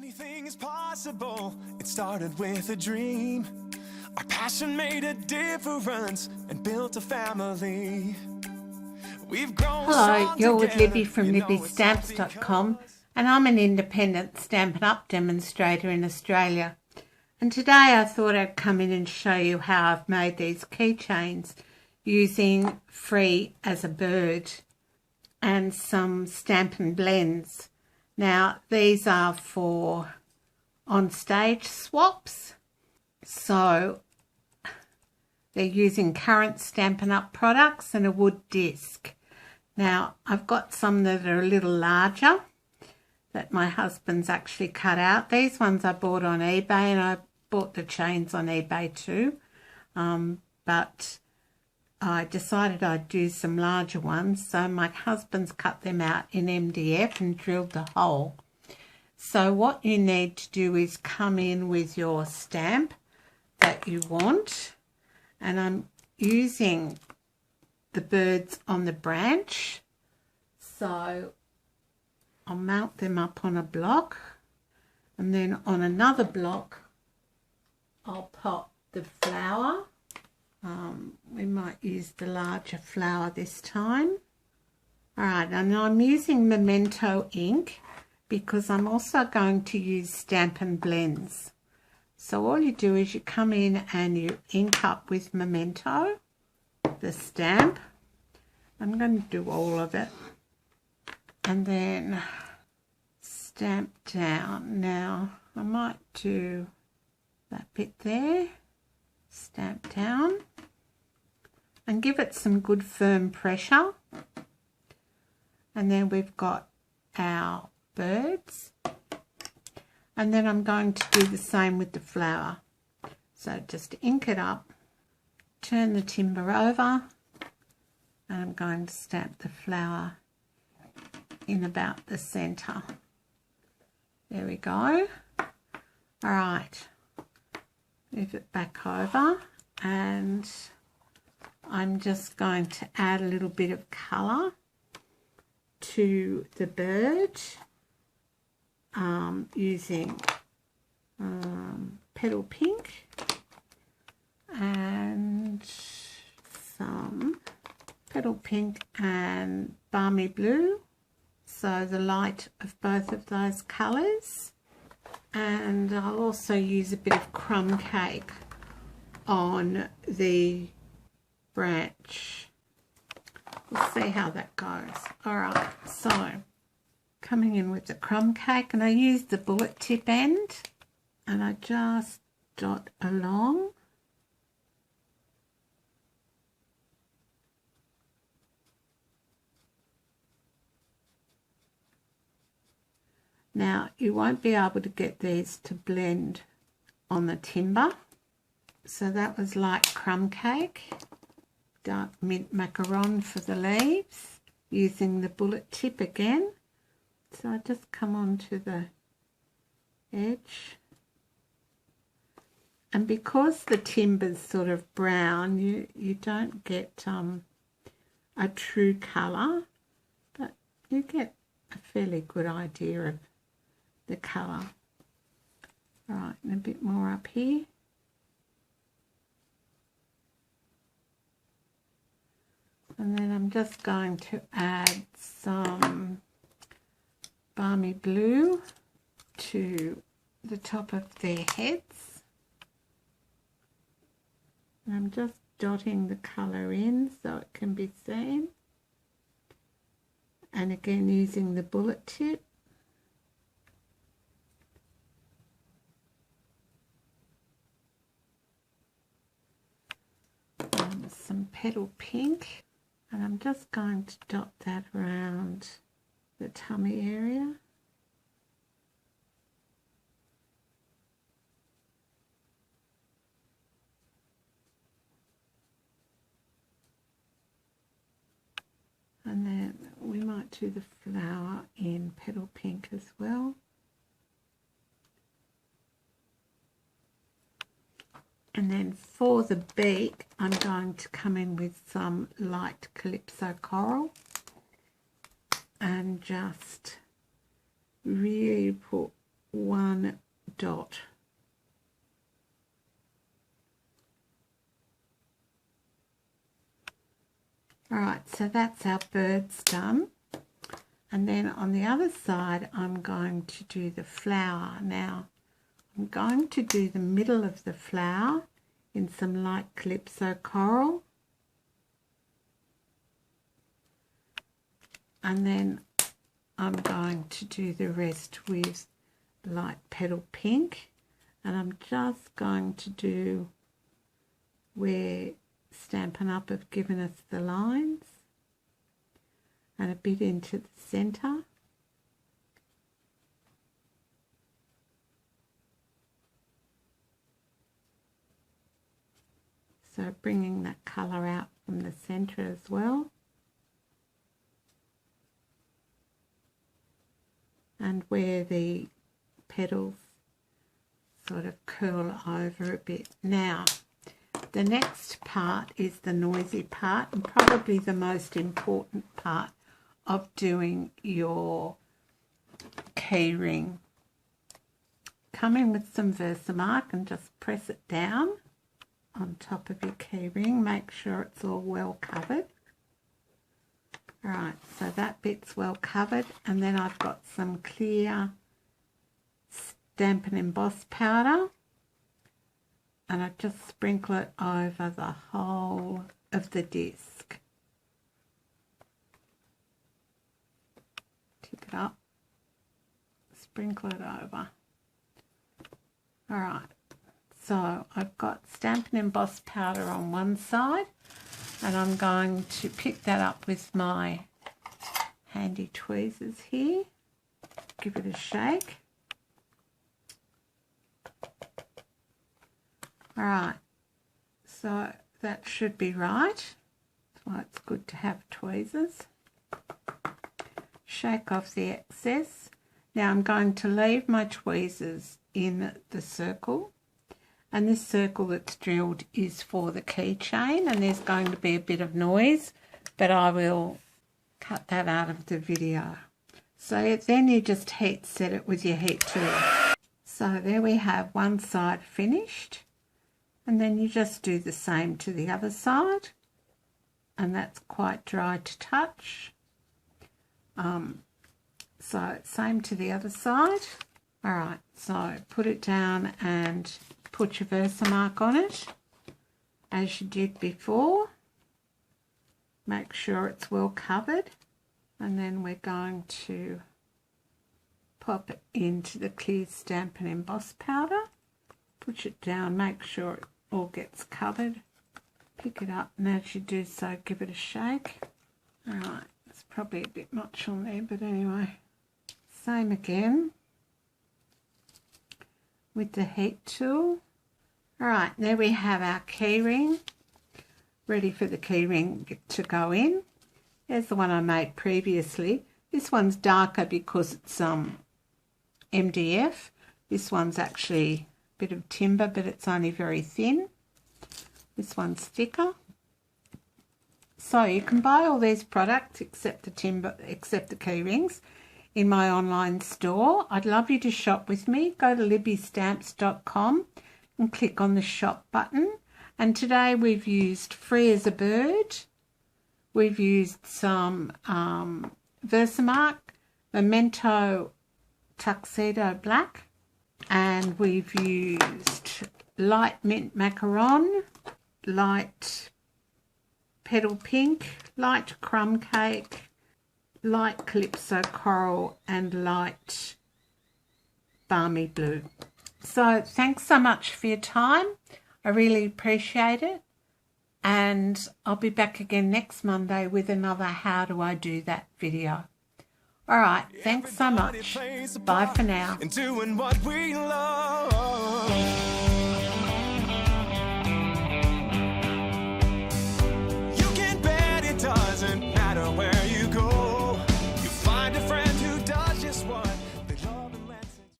Anything is possible. It started with a dream. Our passion made a difference and built a family. We've grown. Hello, you're with Libby from LibbyStamps.com, and I'm an independent Stampin' Up demonstrator in Australia. And today I thought I'd come in and show you how I've made these keychains using Free as a Bird and some Stampin' Blends. Now these are for on-stage swaps, so they're using current Stampin' Up products and a wood disc. Now I've got some that are a little larger that my husband's actually cut out. These ones I bought on eBay, and I bought the chains on eBay too, but I decided I'd do some larger ones, so my husband's cut them out in MDF and drilled the hole. So what you need to do is come in with your stamp that you want, and I'm using the birds on the branch, so I'll mount them up on a block, and then on another block I'll pop the flower. We might use the larger flower this time. Alright, and I'm using Memento ink because I'm also going to use Stampin' Blends. So all you do is you come in and you ink up with Memento, the stamp. I'm going to do all of it. And then stamp down. Now I might do that bit there. Stamp down and give it some good firm pressure. And then we've got our birds, and then I'm going to do the same with the flower. So just ink it up, turn the timber over, and I'm going to stamp the flower in about the center. There we go. All right, move it back over, and I'm just going to add a little bit of colour to the bird using petal pink and some petal pink and balmy blue, so the light of both of those colours. And I'll also use a bit of crumb cake on the branch. We'll see how that goes. Alright, so coming in with the crumb cake, and I use the bullet tip end, and I just dot along. Now you won't be able to get these to blend on the timber, so that was like crumb cake. Dark mint macaron for the leaves, using the bullet tip again. So I just come onto the edge, and because the timber's sort of brown, you don't get a true colour, but you get a fairly good idea of the colour. Right, and a bit more up here. And then I'm just going to add some balmy blue to the top of their heads. And I'm just dotting the colour in so it can be seen. And again using the bullet tip. And some petal pink. And I'm just going to dot that around the tummy area. And then we might do the flower in petal pink as well. And then for the beak, I'm going to come in with some light Calypso coral and just really put one one dot. Alright, so that's our birds done. And then on the other side, I'm going to do the flower. Now, I'm going to do the middle of the flower in some light calypso coral. And then I'm going to do the rest with light petal pink. And I'm just going to do where Stampin' Up have given us the lines and a bit into the centre. So bringing that colour out from the centre as well. And where the petals sort of curl over a bit. Now, the next part is the noisy part, and probably the most important part of doing your key ring. Come in with some Versamark and just press it down on top of your key ring. Make sure it's all well covered. Alright, so that bit's well covered, and then I've got some clear Stampin' Emboss powder, and I just sprinkle it over the whole of the disc. Tip it up, sprinkle it over. Alright, so I've got Stampin' Emboss powder on one side, and I'm going to pick that up with my handy tweezers here. Give it a shake. Alright, so that should be right. That's why it's good to have tweezers. Shake off the excess. Now I'm going to leave my tweezers in the circle. And this circle that's drilled is for the keychain, and there's going to be a bit of noise, but I will cut that out of the video. So then you just heat set it with your heat tool. So there we have one side finished, and then you just do the same to the other side, and that's quite dry to touch. So same to the other side. Alright, so put it down and put your Versamark on it as you did before. Make sure it's well covered, and then we're going to pop it into the clear Stampin' Emboss powder. Push it down, make sure it all gets covered. Pick it up, and as you do so, give it a shake. Alright, it's probably a bit much on there, but anyway. Same again with the heat tool. Alright, there we have our key ring, ready for the key ring to go in. There's the one I made previously. This one's darker because it's MDF. This one's actually a bit of timber, but it's only very thin. This one's thicker. So you can buy all these products except the timber, except the key rings, in my online store. I'd love you to shop with me. Go to libbystamps.com and click on the shop button. And today we've used Free as a Bird. We've used some Versamark, Memento Tuxedo Black, and we've used Light Mint Macaron, Light Petal Pink, Light Crumb Cake, Light Calypso Coral, and Light Balmy Blue. So thanks so much for your time. I really appreciate it. And I'll be back again next Monday with another How Do I Do That video. All right, thanks so much. Bye for now. And doing what we love.